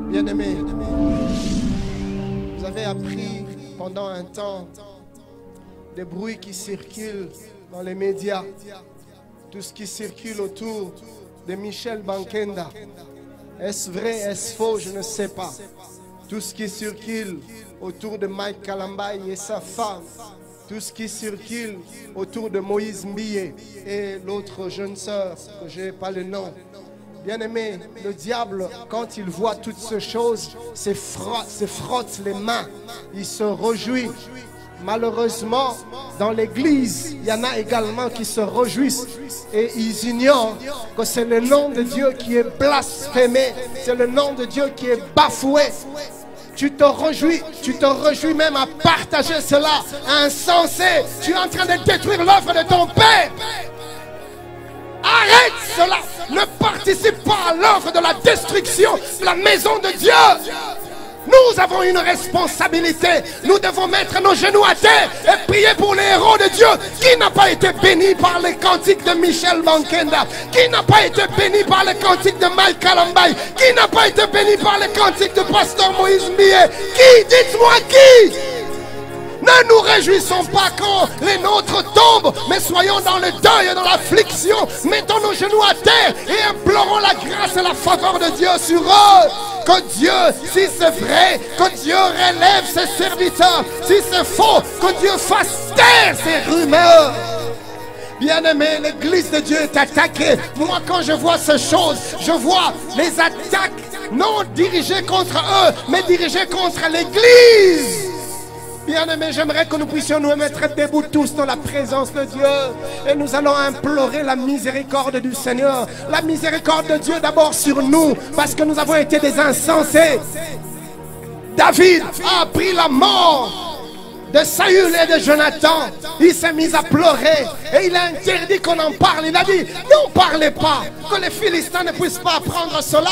Bien-aimés, vous avez appris pendant un temps des bruits qui circulent dans les médias, tout ce qui circule autour de Michel Bankenda. Est-ce vrai, est-ce faux, je ne sais pas. Tout ce qui circule autour de Mike Kalambaye et sa femme, tout ce qui circule autour de Moïse Mbiye et l'autre jeune sœur, que je n'ai pas le nom. Bien-aimé, le diable, quand il voit toutes ces choses, se frotte les mains, il se réjouit. Malheureusement, dans l'église, il y en a également qui se réjouissent et ils ignorent que c'est le nom de Dieu qui est blasphémé, c'est le nom de Dieu qui est bafoué. Tu te réjouis même à partager cela, insensé. Tu es en train de détruire l'œuvre de ton Père. Arrête cela. Ne participe pas à l'œuvre de la destruction de la maison de Dieu. Nous avons une responsabilité. Nous devons mettre nos genoux à terre et prier pour les héros de Dieu. Qui n'a pas été béni par les cantiques de Michel Bankenda? Qui n'a pas été béni par les cantiques de Mike Kalambaye? Qui n'a pas été béni par les cantiques de Pasteur Moïse Mbiye? Qui? Dites-moi qui? Ne nous réjouissons pas quand les nôtres tombent, mais soyons dans le deuil et dans l'affliction. Mettons nos genoux à terre et implorons la grâce et la faveur de Dieu sur eux. Que Dieu, si c'est vrai, que Dieu relève ses serviteurs. Si c'est faux, que Dieu fasse taire ces rumeurs. Bien-aimé, l'église de Dieu est attaquée. Moi, quand je vois ces choses, je vois les attaques non dirigées contre eux, mais dirigées contre l'église. Bien-aimés, j'aimerais que nous puissions nous mettre debout tous dans la présence de Dieu. Et nous allons implorer la miséricorde du Seigneur. La miséricorde de Dieu d'abord sur nous, parce que nous avons été des insensés. David a appris la mort de Saül et de Jonathan. Il s'est mis à pleurer et il a interdit qu'on en parle. Il a dit, n'en parlez pas, que les Philistins ne puissent pas apprendre cela.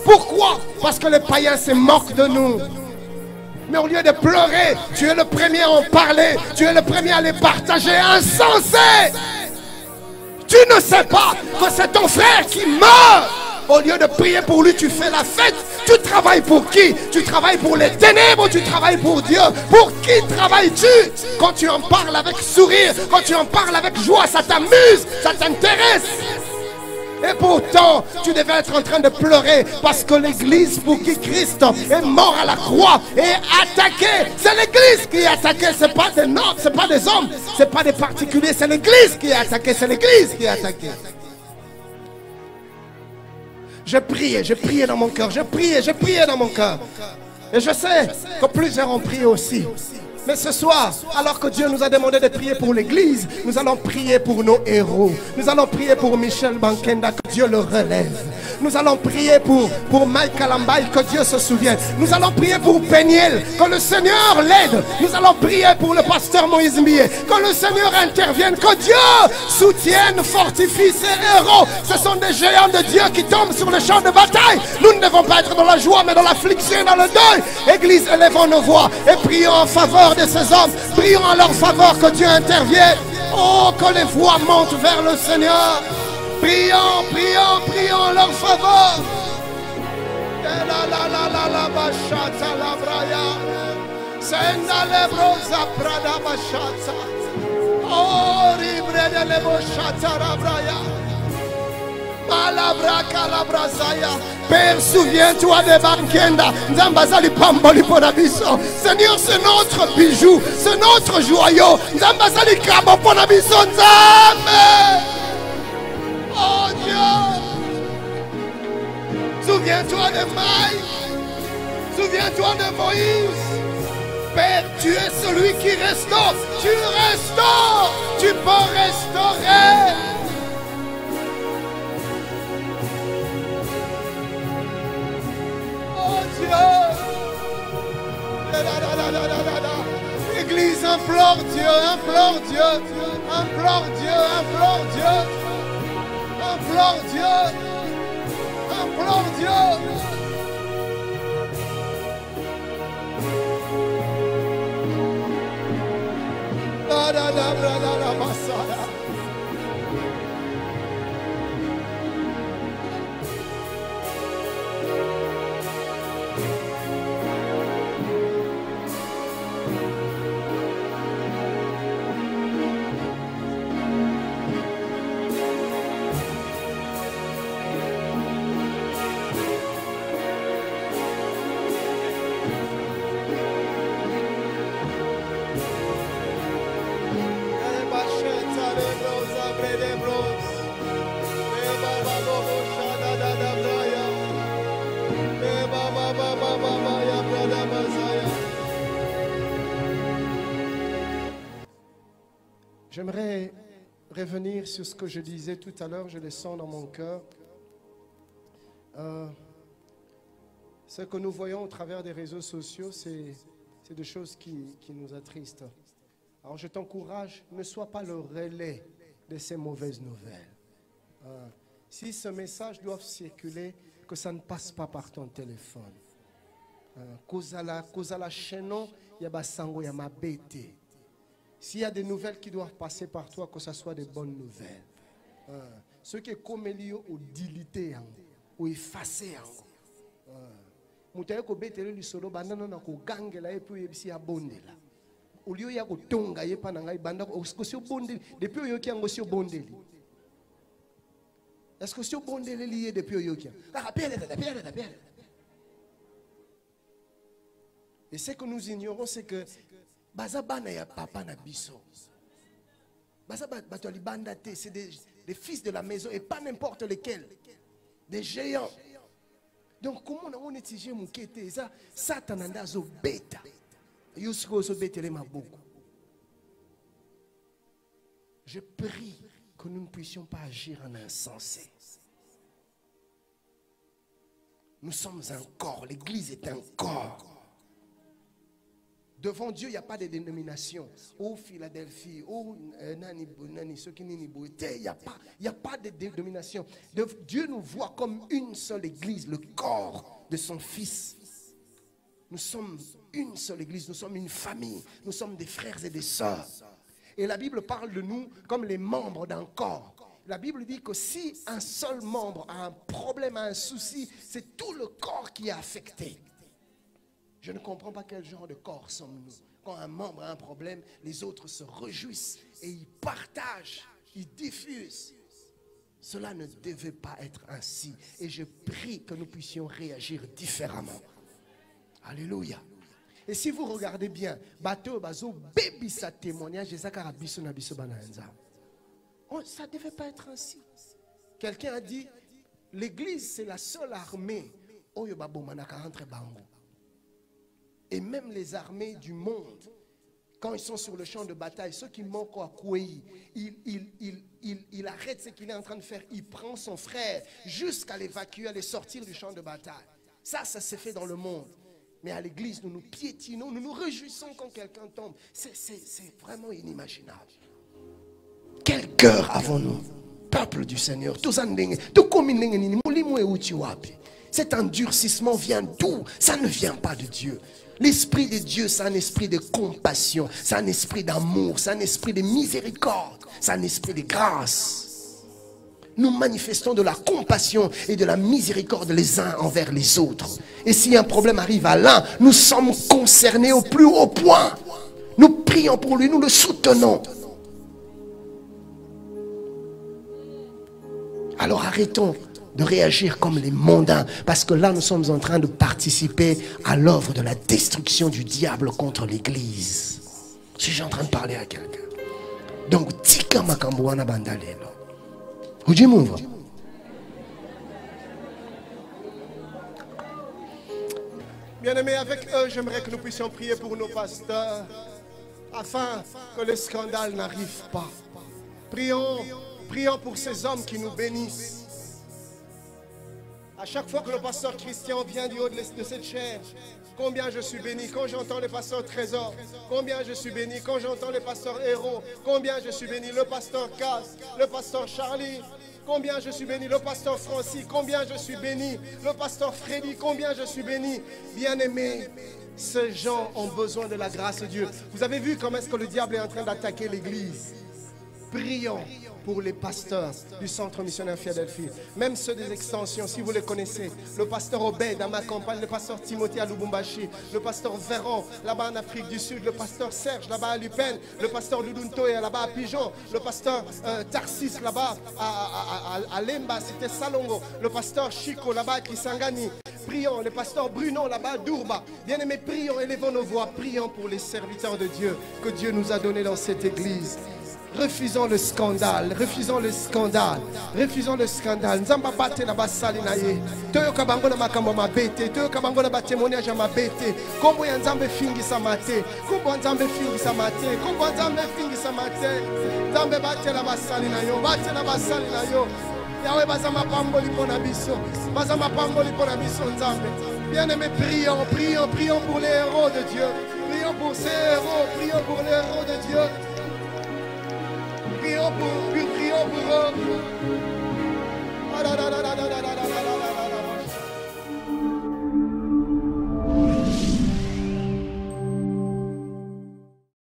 Pourquoi? Parce que les païens se moquent de nous. Mais au lieu de pleurer, tu es le premier à en parler. Tu es le premier à les partager. Insensé! Tu ne sais pas que c'est ton frère qui meurt. Au lieu de prier pour lui, tu fais la fête. Tu travailles pour qui? Tu travailles pour les ténèbres ou tu travailles pour Dieu? Pour qui travailles-tu? Quand tu en parles avec sourire, quand tu en parles avec joie, ça t'amuse, ça t'intéresse. Et pourtant, tu devais être en train de pleurer parce que l'église pour qui Christ est mort à la croix est attaquée. C'est l'église qui est attaquée, ce n'est pas des nobles, ce n'est pas des hommes, ce n'est pas des particuliers, c'est l'église qui est attaquée, c'est l'église qui est attaquée. Je priais dans mon cœur, je priais dans mon cœur. Et je sais que plusieurs ont prié aussi. Mais ce soir, alors que Dieu nous a demandé de prier pour l'église, nous allons prier pour nos héros. Nous allons prier pour Michel Bankenda, que Dieu le relève. Nous allons prier pour Mike Kalambaye, que Dieu se souvienne. Nous allons prier pour Peniel, que le Seigneur l'aide. Nous allons prier pour le pasteur Moïse Mbiye, que le Seigneur intervienne, que Dieu soutienne, fortifie ces héros. Ce sont des géants de Dieu qui tombent sur le champ de bataille. Nous ne devons pas être dans la joie, mais dans l'affliction et dans le deuil. Église, élevons nos voix et prions en faveur de ces hommes. Prions en leur faveur, que Dieu intervienne. Oh, que les voix montent vers le Seigneur. Prions, prions, prions en leur faveur. Père, souviens-toi de Bankenda. Seigneur, c'est notre bijou, c'est notre joyau. Oh Dieu, souviens-toi de Mike, souviens-toi de Moïse. Père, tu es celui qui restaure, tu restaures, tu peux restaurer. Oh Dieu, Église, implore Dieu, implore Dieu, implore Dieu, implore Dieu. Implore Dieu, implore Dieu. J'aimerais revenir sur ce que je disais tout à l'heure, je le sens dans mon cœur. Ce que nous voyons au travers des réseaux sociaux, c'est des choses qui nous attristent. Alors je t'encourage, ne sois pas le relais de ces mauvaises nouvelles. Si ce message doit circuler, que ça ne passe pas par ton téléphone. Kozala chaînon, il y a basango, il y a ma bête. S'il y a des nouvelles qui doivent passer par toi, que ce soit des bonnes nouvelles. Ceux qui sont comme Elio ou dilité ou effacé. Mutaye ko betele lisolo bandana na ko gangela epi yebisi ya bondela. Ulio ya ko tonga yepa na ngai banda ko sio bondeli depuis yo kiango sio bondeli. Est-ce que sio bondeli lié depuis yo kiango? Et ce que nous ignorons, c'est que Bazabana ya papa na biso. Bazabana bandate, c'est des fils de la maison et pas n'importe lesquels. Des géants. Donc comment on est tigé mon kété ça Satan anda zo beta. Yusko zo betele maboko. Je prie que nous ne puissions pas agir en insensé. Nous sommes un corps, l'église est un corps. Devant Dieu, il n'y a pas de dénomination. Oh Philadelphie, oh Nani, ceux qui n'y il n'y a pas de dénomination. Dieu nous voit comme une seule église, le corps de son Fils. Nous sommes une seule église, nous sommes une famille, nous sommes des frères et des sœurs. Et la Bible parle de nous comme les membres d'un corps. La Bible dit que si un seul membre a un problème, a un souci, c'est tout le corps qui est affecté. Je ne comprends pas quel genre de corps sommes-nous. Quand un membre a un problème, les autres se réjouissent et ils partagent, ils diffusent. Cela ne devait pas être ainsi. Et je prie que nous puissions réagir différemment. Alléluia. Et si vous regardez bien, bateau bazo baby sa témoignage, ça ne devait pas être ainsi. Quelqu'un a dit, l'église c'est la seule armée. Et même les armées du monde, quand ils sont sur le champ de bataille, ceux qui manquent à Kouéi, il arrête ce qu'il est en train de faire. Il prend son frère jusqu'à l'évacuer, à les sortir du champ de bataille. Ça s'est fait dans le monde. Mais à l'église, nous nous piétinons, nous nous réjouissons quand quelqu'un tombe. C'est vraiment inimaginable. Quel cœur avons-nous, peuple du Seigneur? Cet endurcissement vient d'où? Ça ne vient pas de Dieu. L'esprit de Dieu, c'est un esprit de compassion, c'est un esprit d'amour, c'est un esprit de miséricorde, c'est un esprit de grâce. Nous manifestons de la compassion et de la miséricorde les uns envers les autres. Et si un problème arrive à l'un, nous sommes concernés au plus haut point. Nous prions pour lui, nous le soutenons. Alors arrêtons de réagir comme les mondains, parce que là nous sommes en train de participer à l'œuvre de la destruction du diable contre l'église. Suis-je en train de parler à quelqu'un? Donc tika makambuana bandalelo. Ujimuva. Bien-aimés, avec eux, j'aimerais que nous puissions prier pour nos pasteurs, afin que le scandale n'arrive pas. Prions pour ces hommes qui nous bénissent. À chaque fois que le pasteur Christian vient du haut de cette chaire, combien je suis béni quand j'entends le pasteur Trésor, combien je suis béni quand j'entends le pasteur Héros, combien je suis béni le pasteur Cass, le pasteur Charlie, combien je suis béni le pasteur Francis, combien je suis béni le pasteur Freddy, combien je suis béni. Bien-aimés, ces gens ont besoin de la grâce de Dieu. Vous avez vu comment est-ce que le diable est en train d'attaquer l'église? Prions. pour les pasteurs du centre missionnaire Philadelphie, même ceux des extensions, si vous les connaissez. Le pasteur Obed à ma campagne, le pasteur Timothée à Lubumbashi, le pasteur Véron là-bas en Afrique du Sud, le pasteur Serge là-bas à Lupen, le pasteur Luduntoye là-bas à Pigeon, le pasteur Tarsis là-bas à Lemba, c'était Salongo, le pasteur Chico là-bas à Kisangani. Prions, le pasteur Bruno là-bas à Dourba. Bien-aimés, prions, élevons nos voix, prions pour les serviteurs de Dieu que Dieu nous a donnés dans cette église. Refusons le scandale, refusons le scandale, refusons le scandale. Nzamba bate na basali na ye. Toyo kabango na makambo mabete, toyo kabango na batémoignage ya mabete. Kombo ya Nzambe fingi sa mate, kombo Nzambe fingi sa mate, kombo Nzambe fingi sa mate. Nzambe bate na basali na yo, bate na basali na yo. Yahweh bazama pamboli pona biso, bazama pamboli pona biso Nzambe. Bien-aimés, prions, prions, prions pour les héros de Dieu. Prions pour ces héros, prions pour les héros de Dieu. Prions pour eux.